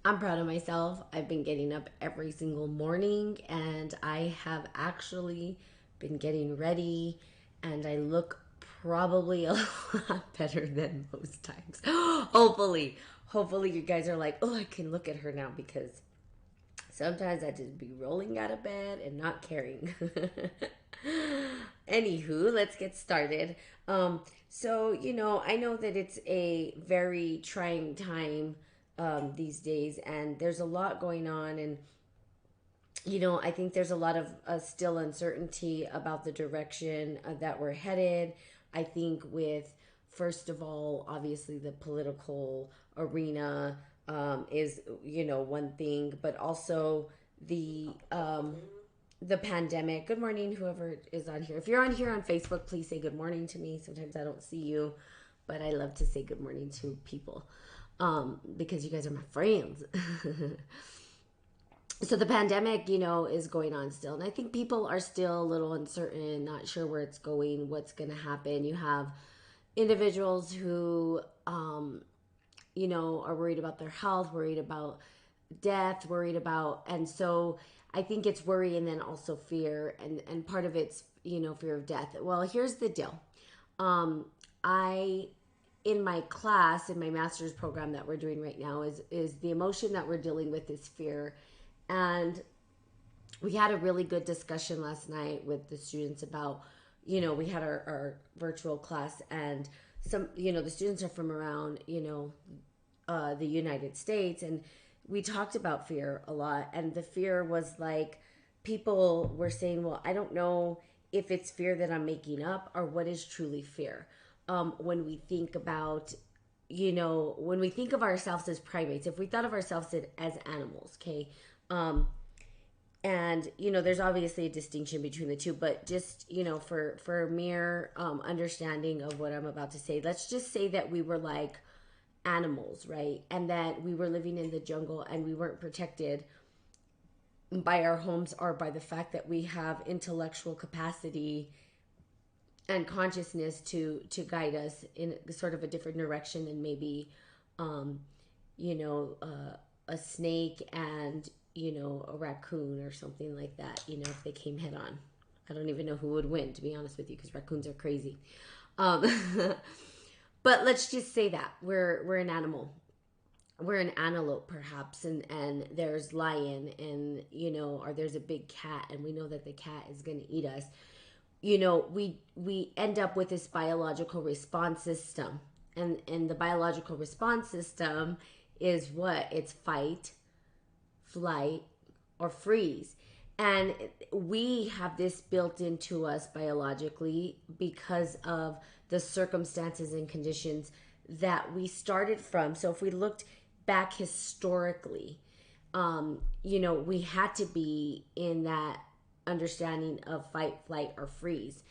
I'm proud of myself. I've been getting up every single morning and I have actually been getting ready and I look probably a lot better than most times. Hopefully. Hopefully you guys are like, "Oh, I can look at her now," because sometimes I just be rolling out of bed and not caring. Anywho, let's get started. I know that it's a very trying time these days, and there's a lot going on, and I think there's a lot of still uncertainty about the direction that we're headed. I think with first of all, obviously the political arena is one thing, but also the pandemic. Good morning, whoever is on here. If you're on here on Facebook, please say good morning to me. Sometimes I don't see you, but I love to say good morning to people because you guys are my friends. So the pandemic, is going on still. And I think people are still a little uncertain, not sure where it's going, what's going to happen. You have individuals who, are worried about their health, worried about death, worried about, and so I think it's worry and then also fear, and part of it's fear of death. Well, here's the deal. I in my class in my master's program that we're doing right now is the emotion that we're dealing with is fear, and we had a really good discussion last night with the students about we had our virtual class, and some the students are from around the United States, and we talked about fear a lot. And the fear was like, people were saying, well, I don't know if it's fear that I'm making up or what is truly fear. When we think about, when we think of ourselves as primates, if we thought of ourselves as animals, okay, and there's obviously a distinction between the two, but just for mere understanding of what I'm about to say, let's just say that we were like animals, right? And that we were living in the jungle and we weren't protected by our homes or by the fact that we have intellectual capacity and consciousness to guide us in sort of a different direction than maybe um, a snake and a raccoon or something like that, if they came head on. I don't even know who would win, to be honest with you, because raccoons are crazy. um, but let's just say that we're an animal, we're an antelope perhaps, and there's lion, and or there's a big cat and we know that the cat is going to eat us. We end up with this biological response system, and the biological response system is what? It's fight, flight, or freeze. And we have this built into us biologically because of the circumstances and conditions that we started from. So if we looked back historically, we had to be in that understanding of fight, flight, or freeze.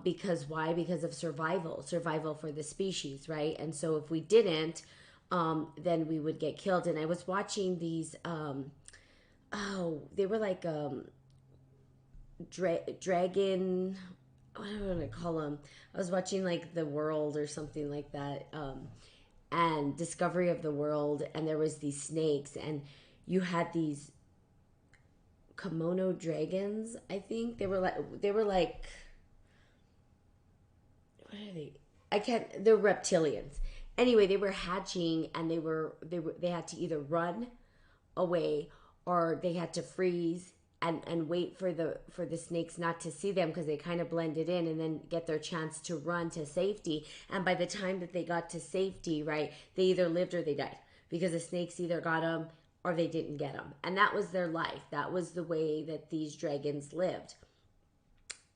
Because why? Because of survival for the species, right? And so if we didn't, then we would get killed. And I was watching these, they were like dragon. What do I want to call them? I was watching like The World or something like that, and Discovery of the World, and there was these snakes, and you had these kimono dragons. I think they were like what are they? I can't. They're reptilians. Anyway, they were hatching, and they had to either run away or they had to freeze and wait for the snakes not to see them because they kind of blended in, and then get their chance to run to safety. And by the time that they got to safety, right, they either lived or they died because the snakes either got them or they didn't get them. And that was their life. That was the way that these dragons lived.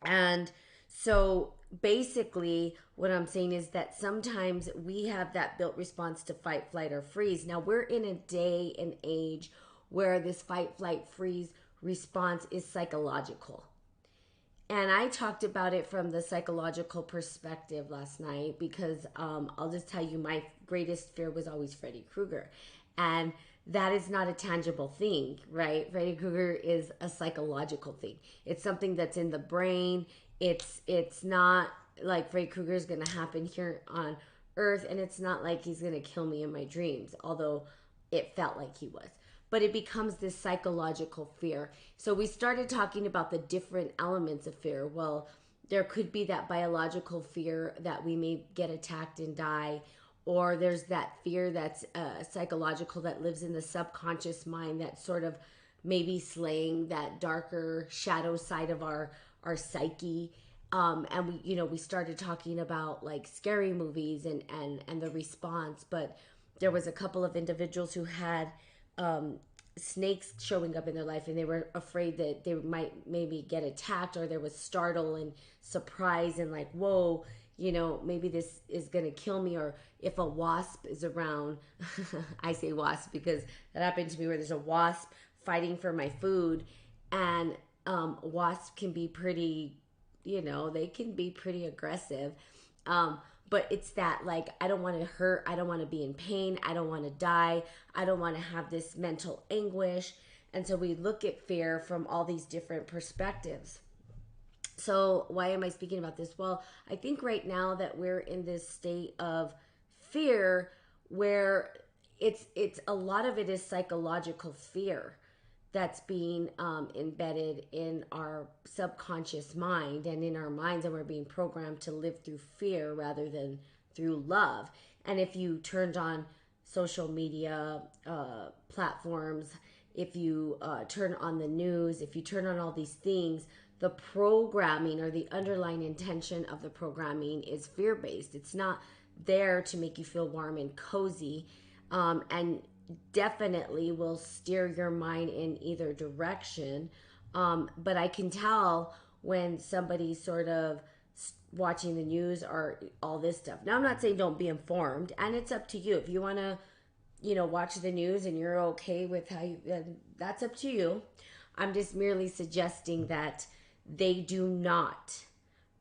And so basically, what I'm saying is that sometimes we have that built response to fight, flight, or freeze. Now, we're in a day and age where this fight, flight, freeze response is psychological. And I talked about it from the psychological perspective last night because I'll just tell you, my greatest fear was always Freddy Krueger. And that is not a tangible thing, right? Freddy Krueger is a psychological thing. It's something that's in the brain. It's not like Freddy Krueger is going to happen here on Earth, and it's not like he's going to kill me in my dreams. Although it felt like he was. But it becomes this psychological fear. So we started talking about the different elements of fear. Well, there could be that biological fear that we may get attacked and die, or there's that fear that's psychological that lives in the subconscious mind, that sort of maybe slaying that darker shadow side of our psyche. And we started talking about like scary movies and the response. But there was a couple of individuals who had snakes showing up in their life, and they were afraid that they might maybe get attacked, or there was startle and surprise and like, whoa, maybe this is gonna kill me. Or if a wasp is around, I say wasp because that happened to me, where there's a wasp fighting for my food. And wasps can be pretty, they can be pretty aggressive. But it's that, like, I don't want to hurt, I don't want to be in pain, I don't want to die, I don't want to have this mental anguish. And so we look at fear from all these different perspectives. So why am I speaking about this? Well, I think right now that we're in this state of fear where it's a lot of it is psychological fear that's being embedded in our subconscious mind and in our minds, and we're being programmed to live through fear rather than through love. And if you turned on social media platforms, if you turn on the news, if you turn on all these things, the programming or the underlying intention of the programming is fear-based. It's not there to make you feel warm and cozy, and definitely will steer your mind in either direction. But I can tell when somebody's sort of watching the news or all this stuff. Now, I'm not saying don't be informed, and it's up to you. If you want to, watch the news and you're okay with how you, that's up to you. I'm just merely suggesting that they do not.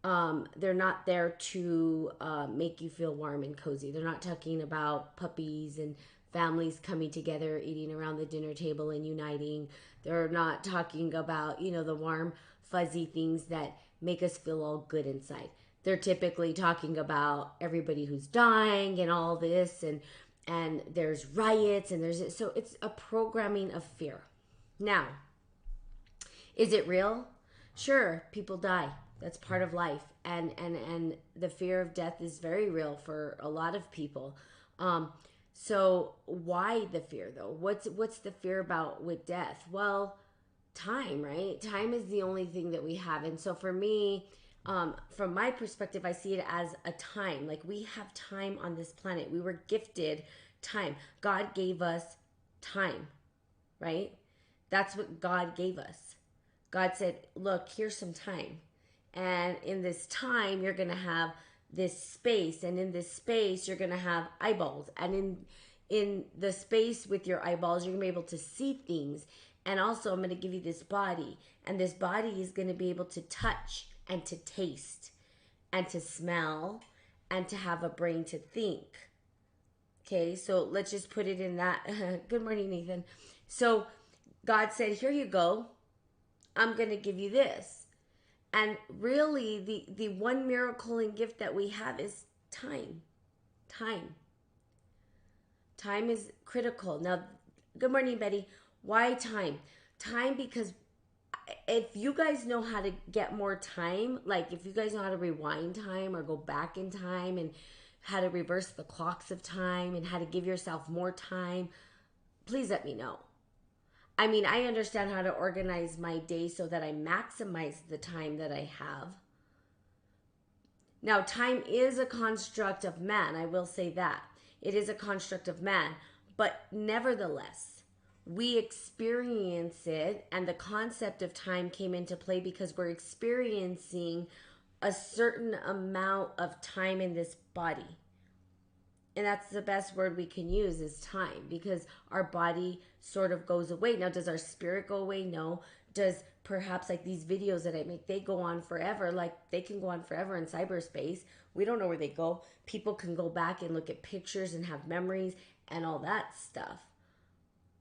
They're not there to make you feel warm and cozy. They're not talking about puppies and families coming together, eating around the dinner table and uniting. They're not talking about, the warm, fuzzy things that make us feel all good inside. They're typically talking about everybody who's dying and all this, and there's riots, and so it's a programming of fear. Now, is it real? Sure, people die. That's part of life, and the fear of death is very real for a lot of people. So why the fear though? What's the fear about with death? Well, time, right? Time is the only thing that we have. And so for me, from my perspective, I see it as a time. Like, we have time on this planet. We were gifted time. God gave us time, right? That's what God gave us. God said, look, here's some time. And in this time, you're going to have this space, and in this space you're going to have eyeballs, and in the space with your eyeballs you're going to be able to see things. And also, I'm going to give you this body, and this body is going to be able to touch and to taste and to smell and to have a brain to think. Okay, so let's just put it in that. Good morning, Nathan. So God said, here you go, I'm going to give you this. And really, the one miracle and gift that we have is time. Time. Time is critical. Now, good morning, Betty. Why time? Time because if you guys know how to get more time, like if you guys know how to rewind time or go back in time, and how to reverse the clocks of time, and how to give yourself more time, please let me know. I mean, I understand how to organize my day so that I maximize the time that I have. Now, time is a construct of man. I will say that. It is a construct of man. But nevertheless, we experience it, and the concept of time came into play because we're experiencing a certain amount of time in this body. And that's the best word we can use, is time, because our body sort of goes away. Now, does our spirit go away? No. Does perhaps, like these videos that I make, they go on forever? Like, they can go on forever in cyberspace. We don't know where they go. People can go back and look at pictures and have memories and all that stuff.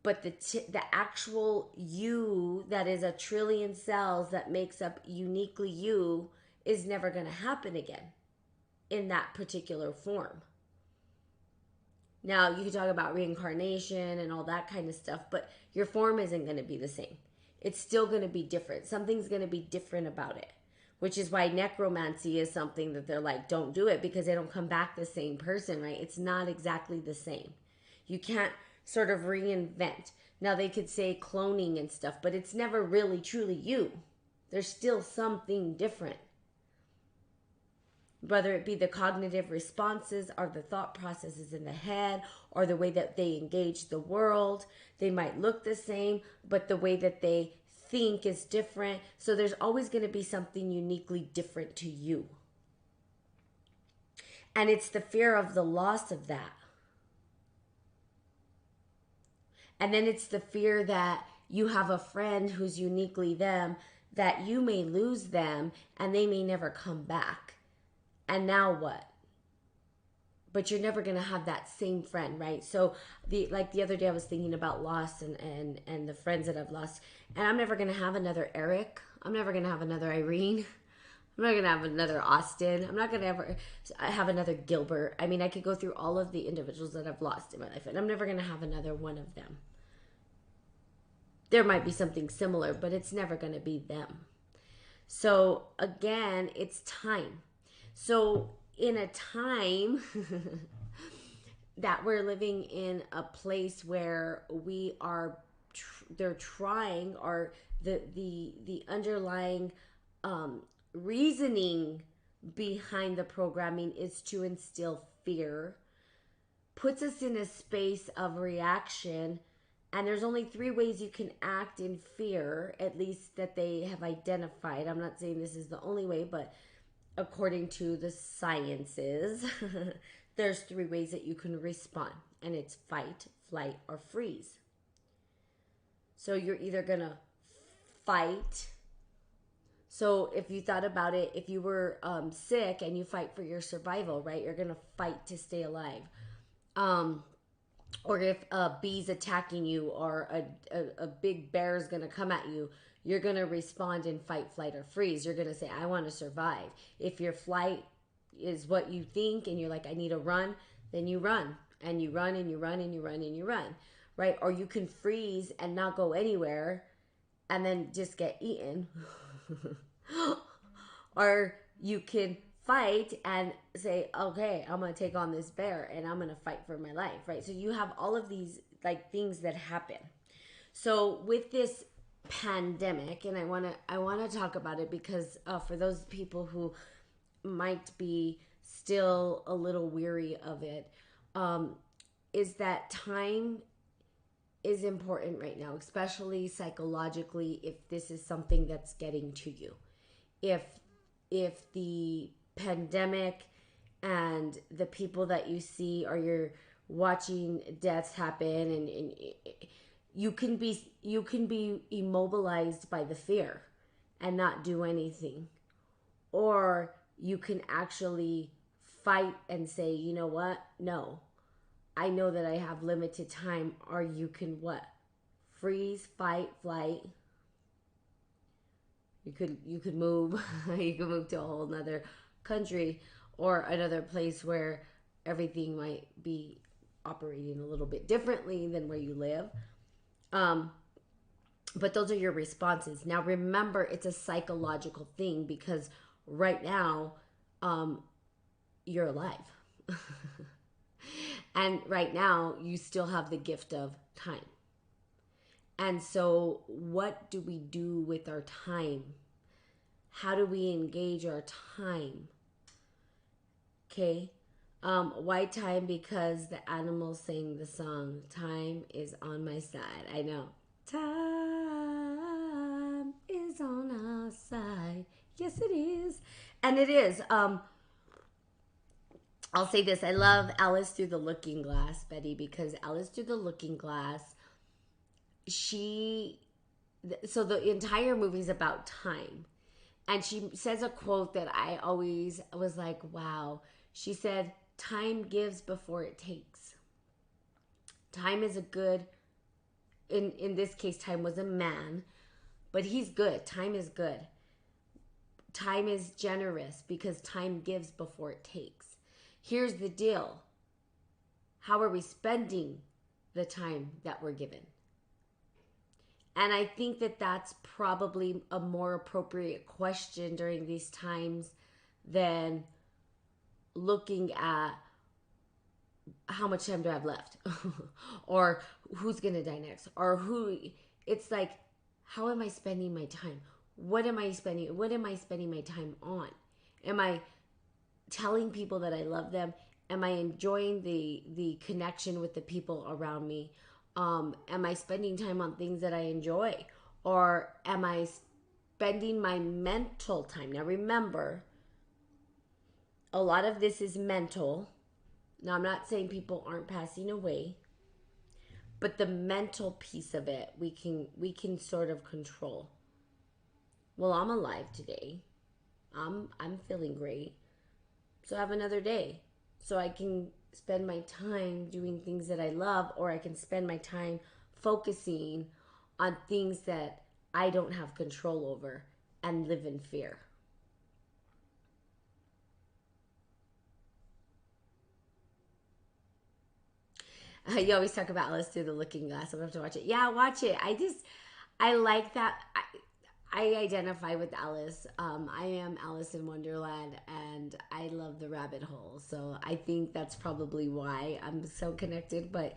But the actual you that is a trillion cells that makes up uniquely you is never going to happen again in that particular form. Now, you can talk about reincarnation and all that kind of stuff, but your form isn't going to be the same. It's still going to be different. Something's going to be different about it, which is why necromancy is something that they're like, don't do it, because they don't come back the same person, right? It's not exactly the same. You can't sort of reinvent. Now, they could say cloning and stuff, but it's never really truly you. There's still something different. Whether it be the cognitive responses or the thought processes in the head or the way that they engage the world, they might look the same, but the way that they think is different. So there's always going to be something uniquely different to you. And it's the fear of the loss of that. And then it's the fear that you have a friend who's uniquely them, that you may lose them and they may never come back. And now what? But you're never going to have that same friend, right? So the other day I was thinking about loss and the friends that I've lost. And I'm never going to have another Eric. I'm never going to have another Irene. I'm not going to have another Austin. I'm not going to ever have another Gilbert. I mean, I could go through all of the individuals that I've lost in my life, and I'm never going to have another one of them. There might be something similar, but it's never going to be them. So again, it's time. So in a time that we're living in a place where we are, they're trying, or the underlying reasoning behind the programming is to instill fear, puts us in a space of reaction. And there's only 3 ways you can act in fear, at least that they have identified. I'm not saying this is the only way, but according to the sciences, there's 3 ways that you can respond. And it's fight, flight, or freeze. So you're either going to fight. So if you thought about it, if you were sick and you fight for your survival, right? You're going to fight to stay alive. Or if a bee's attacking you, or a big bear is going to come at you, you're going to respond in fight, flight, or freeze. You're going to say, I want to survive. If your flight is what you think and you're like, I need to run, then you run. And you run and you run and you run and you run, right? Or you can freeze and not go anywhere and then just get eaten. Or you can fight and say, okay, I'm going to take on this bear and I'm going to fight for my life, right? So you have all of these like things that happen. So with this pandemic, and I want to talk about it because for those people who might be still a little weary of it, is that time is important right now, especially psychologically, if this is something that's getting to you. If the pandemic and the people that you see, or you're watching deaths happen, and you can be immobilized by the fear and not do anything, or you can actually fight and say, you know what, no, I know that I have limited time. Or you can what? Freeze, fight, flight. You could move. You could move to a whole nother country or another place where everything might be operating a little bit differently than where you live. But those are your responses. Now remember, it's a psychological thing, because right now, you're alive. And right now, you still have the gift of time. And so what do we do with our time? How do we engage our time? Okay. Why time? Because the animals sang the song, time is on my side. I know. Time is on our side. Yes, it is. And it is. I'll say this. I love Alice Through the Looking Glass, Betty, because Alice Through the Looking Glass, so the entire movie's about time. And she says a quote that I always was like, wow. She said, time gives before it takes. Time is a good, in this case, time was a man, but he's good. Time is good. Time is generous because time gives before it takes. Here's the deal. How are we spending the time that we're given? And I think that that's probably a more appropriate question during these times than looking at how much time do I have left or who's going to die next or who. It's like, how am I spending my time? What am I spending my time on? Am I telling people that I love them? Am I enjoying the connection with the people around me? Am I spending time on things that I enjoy? Or am I spending my mental time? Now remember, a lot of this is mental. Now I'm not saying people aren't passing away, but the mental piece of it we can sort of control. Well, I'm alive today. I'm feeling great. So I have another day. So I can spend my time doing things that I love, or I can spend my time focusing on things that I don't have control over and live in fear. You always talk about Alice Through the Looking Glass. I'm gonna have to watch it. Yeah, watch it. I like that. I identify with Alice. I am Alice in Wonderland, and I love the rabbit hole. So I think that's probably why I'm so connected. But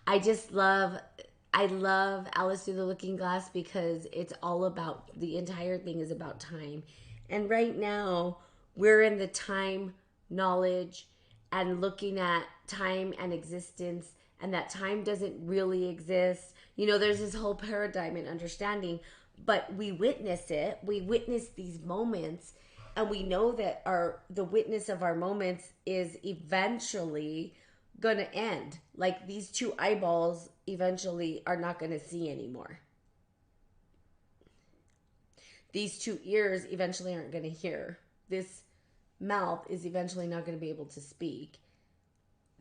I love Alice Through the Looking Glass because it's all about, the entire thing is about time. And right now, we're in the time knowledge and looking at time and existence, and that time doesn't really exist. There's this whole paradigm and understanding, but we witness it. We witness these moments, and we know that the witness of our moments is eventually going to end. Like, these two eyeballs eventually are not going to see anymore. These two ears eventually aren't going to hear. This mouth is eventually not going to be able to speak.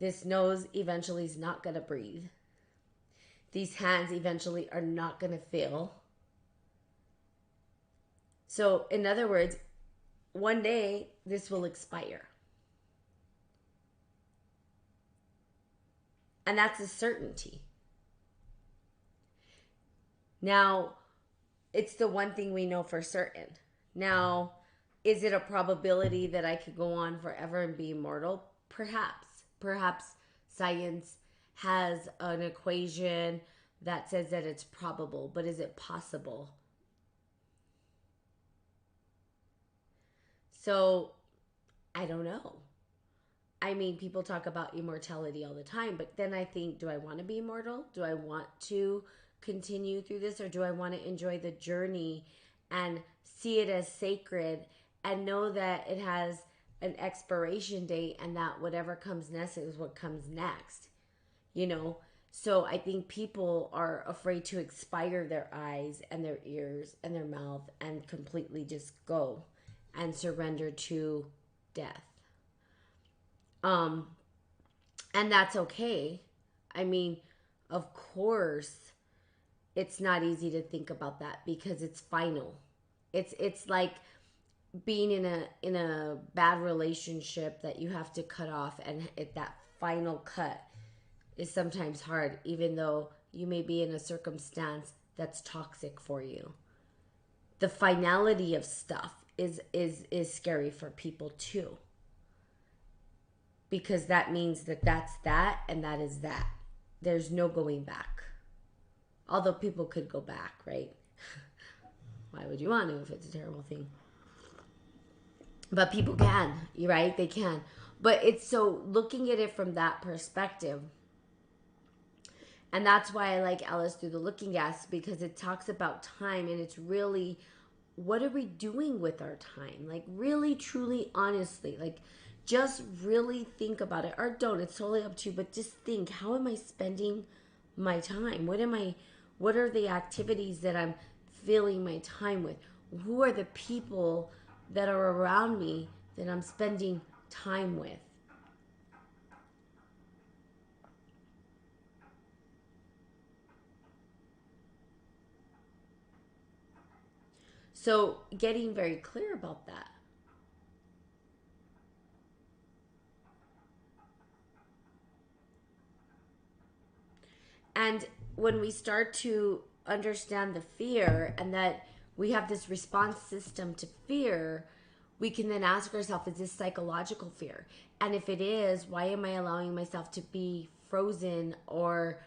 This nose eventually is not going to breathe. These hands eventually are not going to feel. So, in other words, one day this will expire. And that's a certainty. Now, it's the one thing we know for certain. Now, is it a probability that I could go on forever and be immortal? Perhaps. Perhaps science has an equation that says that it's probable, but is it possible? So, I don't know. I mean, people talk about immortality all the time, but then I think, do I want to be immortal? Do I want to continue through this, or do I want to enjoy the journey and see it as sacred and know that it has an expiration date and that whatever comes next is what comes next? So I think people are afraid to expire their eyes and their ears and their mouth and completely just go and surrender to death. And that's okay. I mean, of course, it's not easy to think about that because it's final. It's like being in a bad relationship that you have to cut off, and that final cut is sometimes hard, even though you may be in a circumstance that's toxic for you. The finality of stuff is scary for people too, because that means that that's that and that is that. There's no going back. Although people could go back, right? Why would you want to if it's a terrible thing? But people can, right? They can. But it's so looking at it from that perspective. And that's why I like Alice Through the Looking Glass, because it talks about time, and it's really, what are we doing with our time? Like, really, truly, honestly, like, just really think about it, or don't. It's totally up to you, but just think, how am I spending my time? What are the activities that I'm filling my time with? Who are the people that are around me that I'm spending time with? So getting very clear about that. And when we start to understand the fear and that we have this response system to fear, we can then ask ourselves, is this psychological fear? And if it is, why am I allowing myself to be frozen or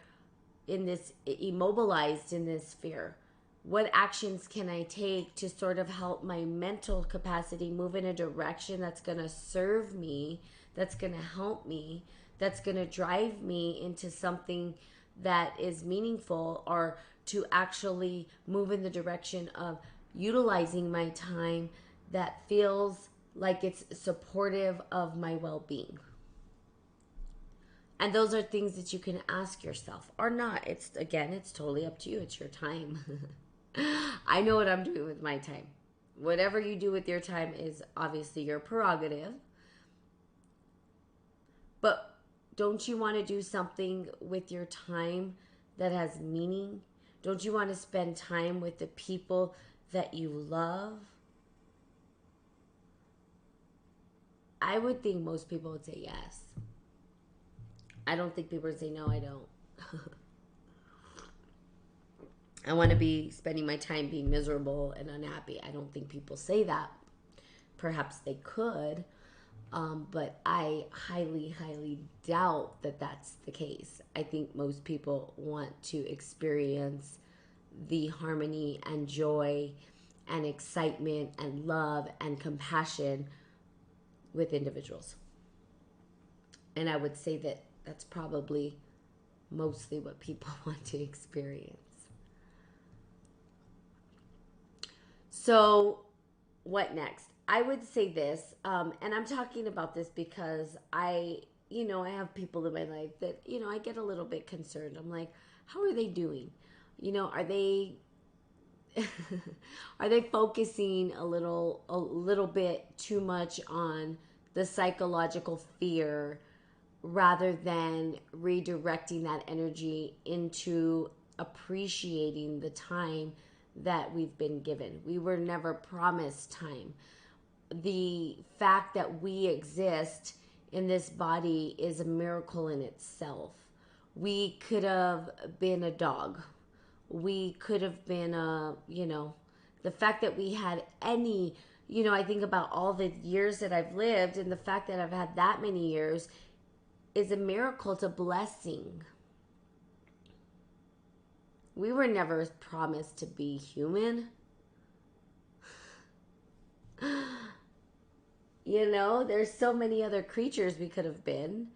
in this immobilized in this fear? What actions can I take to sort of help my mental capacity move in a direction that's going to serve me, that's going to help me, that's going to drive me into something that is meaningful, or to actually move in the direction of utilizing my time that feels like it's supportive of my well-being? And those are things that you can ask yourself or not. It's, again, it's totally up to you. It's your time. I know what I'm doing with my time. Whatever you do with your time is obviously your prerogative. But don't you want to do something with your time that has meaning? Don't you want to spend time with the people that you love? I would think most people would say yes. I don't think people would say no, I don't. I want to be spending my time being miserable and unhappy. I don't think people say that. Perhaps they could, but I highly, highly doubt that that's the case. I think most people want to experience the harmony and joy and excitement and love and compassion with individuals. And I would say that that's probably mostly what people want to experience. So, what next? I would say this, and I'm talking about this because I have people in my life that, I get a little bit concerned. I'm like, how are they doing? Are they are they focusing a little bit too much on the psychological fear rather than redirecting that energy into appreciating the time that we've been given? We were never promised time. The fact that we exist in this body is a miracle in itself. We could have been a dog. We could have been the fact that we had any, I think about all the years that I've lived, and the fact that I've had that many years is a miracle. It's a blessing. We were never promised to be human. There's so many other creatures we could have been,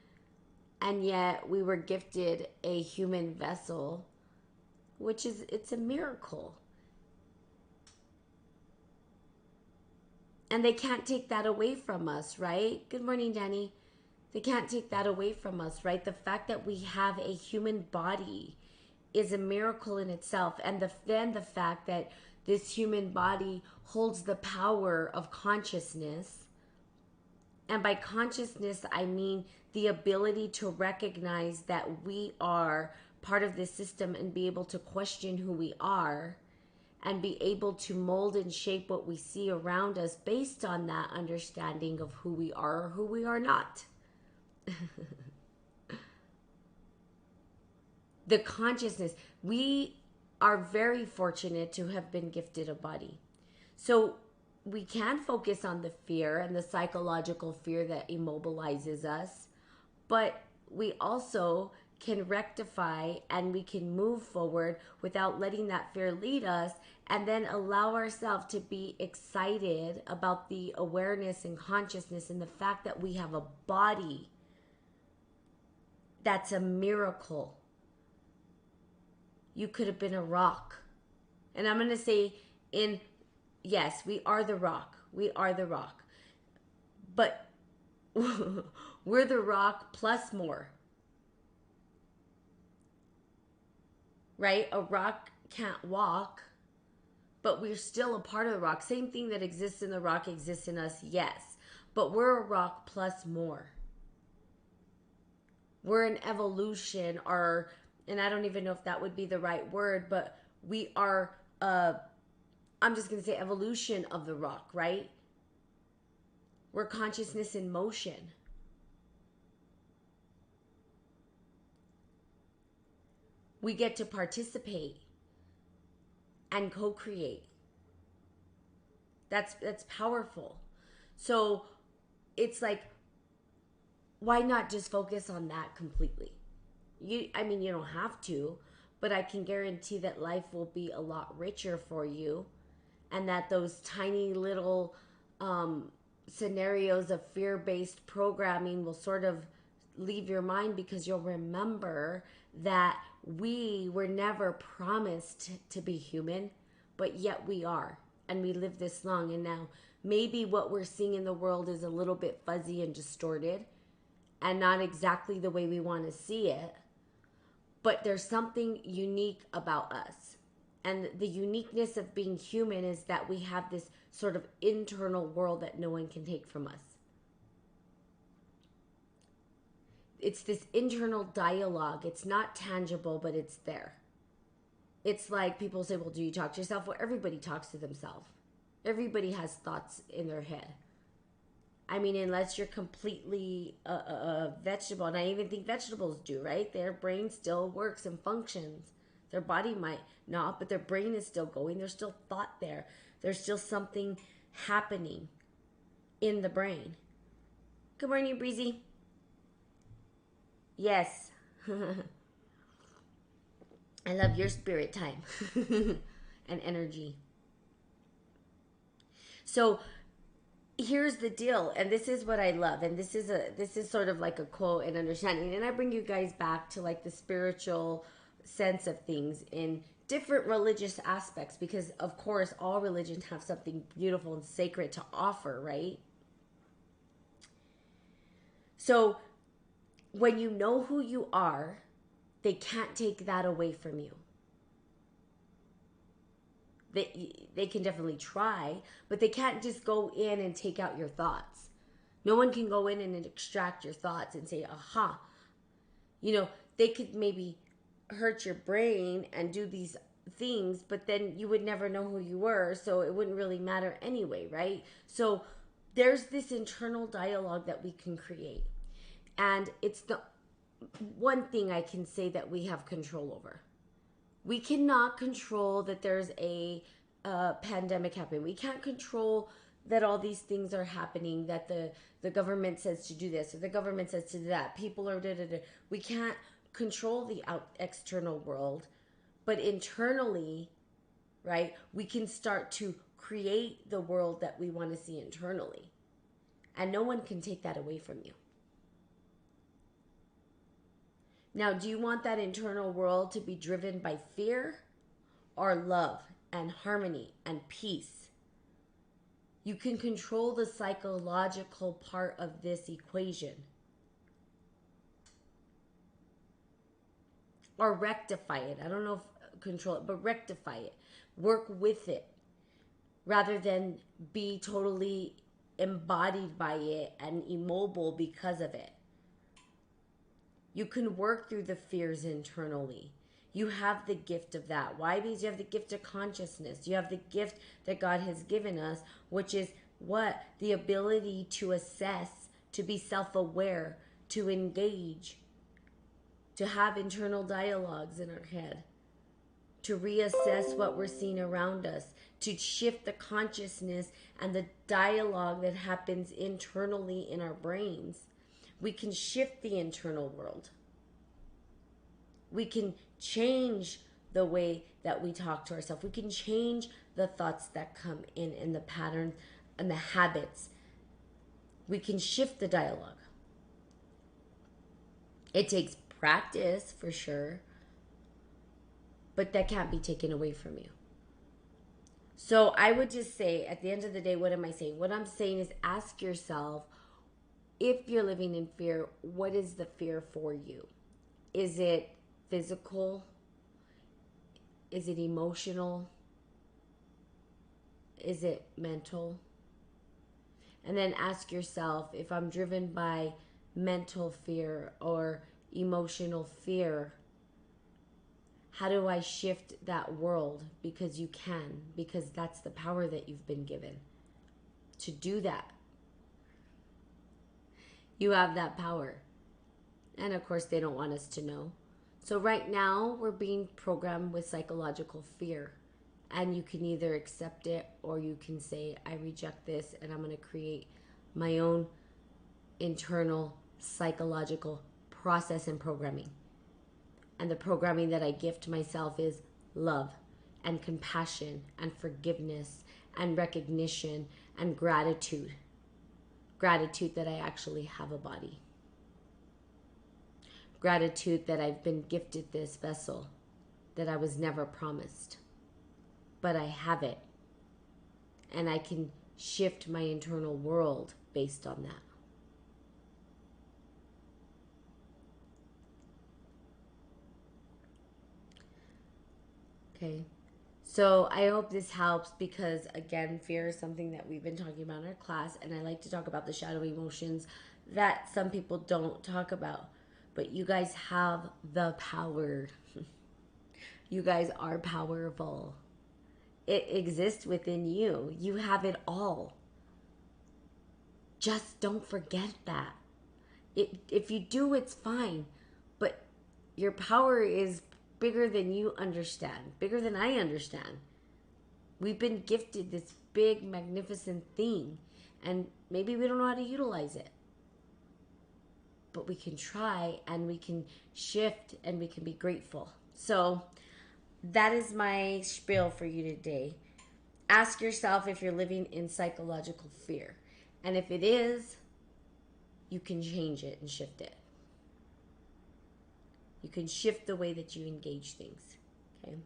and yet we were gifted a human vessel, it's a miracle. And they can't take that away from us, right? Good morning, Danny. They can't take that away from us, right? The fact that we have a human body is a miracle in itself. And then the fact that this human body holds the power of consciousness. And by consciousness, I mean the ability to recognize that we are part of this system and be able to question who we are and be able to mold and shape what we see around us based on that understanding of who we are or who we are not. The consciousness. We are very fortunate to have been gifted a body. So we can focus on the fear and the psychological fear that immobilizes us, but we also can rectify and we can move forward without letting that fear lead us, and then allow ourselves to be excited about the awareness and consciousness and the fact that we have a body. That's a miracle. You could have been a rock. And I'm going to say yes, we are the rock. We are the rock. But we're the rock plus more. Right? A rock can't walk, but we're still a part of the rock. Same thing that exists in the rock exists in us, yes. But we're a rock plus more. We're an evolution, and I don't even know if that would be the right word, but we are, I'm just going to say evolution of the rock, right? We're consciousness in motion. We get to participate and co-create. That's powerful. So it's like, why not just focus on that completely? I mean, you don't have to, but I can guarantee that life will be a lot richer for you, and that those tiny little scenarios of fear-based programming will sort of leave your mind, because you'll remember that we were never promised to be human, but yet we are, and we live this long. And now maybe what we're seeing in the world is a little bit fuzzy and distorted and not exactly the way we want to see it, but there's something unique about us. And the uniqueness of being human is that we have this sort of internal world that no one can take from us. It's this internal dialogue. It's not tangible, but it's there. It's like people say, well, do you talk to yourself? Well, everybody talks to themselves. Everybody has thoughts in their head. I mean, unless you're completely a vegetable, and I even think vegetables do, right? Their brain still works and functions. Their body might not, but their brain is still going. There's still thought there. There's still something happening in the brain. Good morning, Breezy. Yes. I love your spirit time and energy. So here's the deal, and this is what I love, and this is sort of like a quote and understanding, and I bring you guys back to like the spiritual sense of things in different religious aspects, because of course all religions have something beautiful and sacred to offer, right? So when you know who you are, they can't take that away from you. They can definitely try, but they can't just go in and take out your thoughts. No one can go in and extract your thoughts and say, aha. You know, they could maybe hurt your brain and do these things, but then you would never know who you were, so it wouldn't really matter anyway, right? So there's this internal dialogue that we can create. And it's the one thing I can say that we have control over. We cannot control that there's a pandemic happening. We can't control that all these things are happening, that the government says to do this or the government says to do that. People are da-da-da. We can't control the external world, but internally, right, we can start to create the world that we want to see internally. And no one can take that away from you. Now, do you want that internal world to be driven by fear or love and harmony and peace? You can control the psychological part of this equation. Or rectify it. I don't know if control it, but rectify it. Work with it rather than be totally embodied by it and immobile because of it. You can work through the fears internally. You have the gift of that. Why? Because you have the gift of consciousness. You have the gift that God has given us, which is what? The ability to assess, to be self-aware, to engage, to have internal dialogues in our head, to reassess what we're seeing around us, to shift the consciousness and the dialogue that happens internally in our brains. We can shift the internal world. We can change the way that we talk to ourselves. We can change the thoughts that come in and the patterns and the habits. We can shift the dialogue. It takes practice for sure, but that can't be taken away from you. So I would just say, at the end of the day, what am I saying? What I'm saying is, ask yourself, if you're living in fear, what is the fear for you? Is it physical? Is it emotional? Is it mental? And then ask yourself, if I'm driven by mental fear or emotional fear, how do I shift that world? Because you can, because that's the power that you've been given to do that. You have that power. And of course, they don't want us to know. So right now we're being programmed with psychological fear. And you can either accept it or you can say, I reject this and I'm going to create my own internal psychological process and programming. And the programming that I gift myself is love and compassion and forgiveness and recognition and gratitude. Gratitude that I actually have a body. Gratitude that I've been gifted this vessel that I was never promised. But I have it. And I can shift my internal world based on that. Okay. So I hope this helps because, again, fear is something that we've been talking about in our class. And I like to talk about the shadow emotions that some people don't talk about. But you guys have the power. You guys are powerful. It exists within you. You have it all. Just don't forget that. If you do, it's fine. But your power is bigger than you understand, bigger than I understand. We've been gifted this big, magnificent thing, and maybe we don't know how to utilize it. But we can try, and we can shift, and we can be grateful. So that is my spiel for you today. Ask yourself if you're living in psychological fear. And if it is, you can change it and shift it. You can shift the way that you engage things. Okay?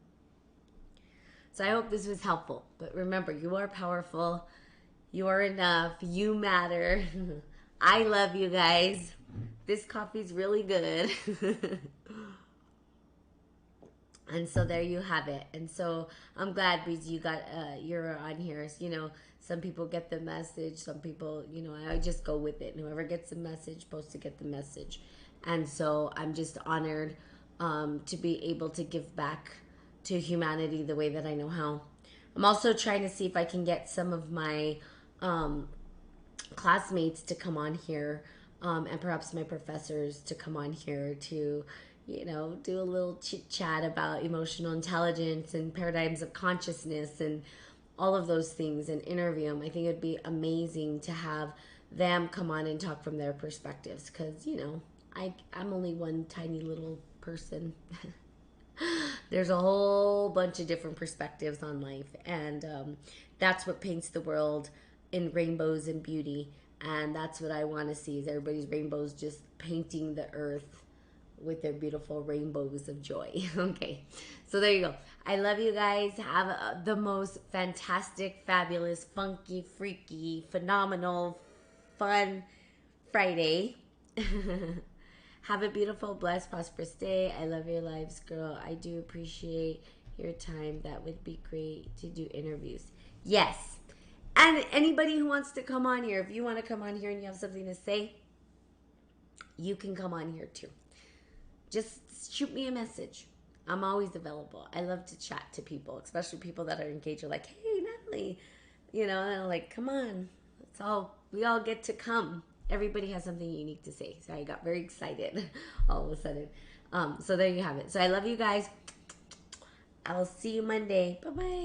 So I hope this was helpful. But remember, you are powerful. You are enough. You matter. I love you guys. This coffee's really good. And so there you have it. And so I'm glad, Breezy, you're on here. You know, some people get the message. Some people, you know, I just go with it. And whoever gets the message supposed to get the message. And so I'm just honored to be able to give back to humanity the way that I know how. I'm also trying to see if I can get some of my classmates to come on here, and perhaps my professors to come on here to, you know, do a little chit chat about emotional intelligence and paradigms of consciousness and all of those things, and interview them. I think it would be amazing to have them come on and talk from their perspectives because, you know, I'm only one tiny little person. There's a whole bunch of different perspectives on life, and that's what paints the world in rainbows and beauty. And that's what I want to see, is everybody's rainbows just painting the earth with their beautiful rainbows of joy. Okay, so there you go. I love you guys. Have the most fantastic, fabulous, funky, freaky, phenomenal, fun Friday. Have a beautiful, blessed, prosperous day. I love your lives, girl. I do appreciate your time. That would be great to do interviews. Yes. And anybody who wants to come on here, if you want to come on here and you have something to say, you can come on here too. Just shoot me a message. I'm always available. I love to chat to people, especially people that are engaged. Are like, hey, Natalie, you know, and I'm like, come on. We all get to come. Everybody has something unique to say. So I got very excited all of a sudden. So there you have it. So I love you guys. I will see you Monday. Bye-bye.